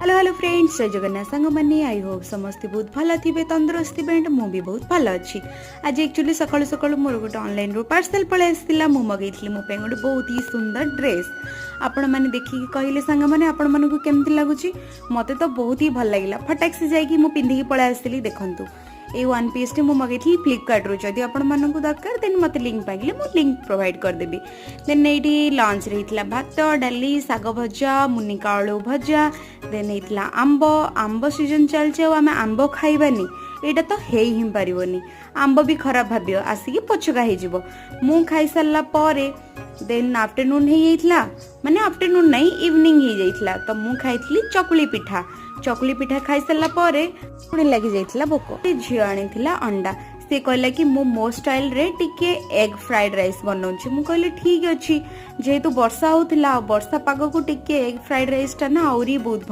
Hello hello friends, जय जगन्नाथ सांग मैंने आई होप समस्ते बहुत भल थे तंदुरुस्ती बेंट मु भी बहुत भल अच्छी। आज एक्चुअली सकाळु सकाळु मोर गोटे ऑनलाइन रो पार्सल पळै आसीला। मु मगैथली मो पे गोटे बहुत ही सुंदर ड्रेस। आपण माने देखि कहले सांग माने आपण मानकु केमति लागुची? मते तो बहुत ही भल लागिला। फटाक से जाई मु पिंधि पळै आसीली। देखंतु ए वन पीस टी मु मगैथली फ्लिपकार्ट रो। जदि आपण मानकु दरकार देन मते लिंक पाइले मु लिंक प्रोवाइड कर देबी। देन एठी लंच रहितला भात डाली साग भजा मुनिका आलू भजा। देन एथिला आंब सीजन चलचे आम आंब खाइबानी एटा तो हे ही पारिबनी। आंब भी खराब भाबियो आसिकी पछका हेजिबो। मु खाई सारला परे देन आफ्टरनून हे जाइतला, माने आफ्टरनून नहीं इवनिंग हे जाइतला। तो मु खाइतली चकुली पिठा खाई सारला परे पुणी लागि जाइतला भोक। झियो आनिथिला अंडा। से कहला कि मो स्टाइल रे टिके एग फ्राइड राइस बनाउछि। मु कहले ठीक अछि, जेहेतु वर्षा होतिला वर्षा पाग को टिके एग फ्राइड राइस टा ना आउरी बहुत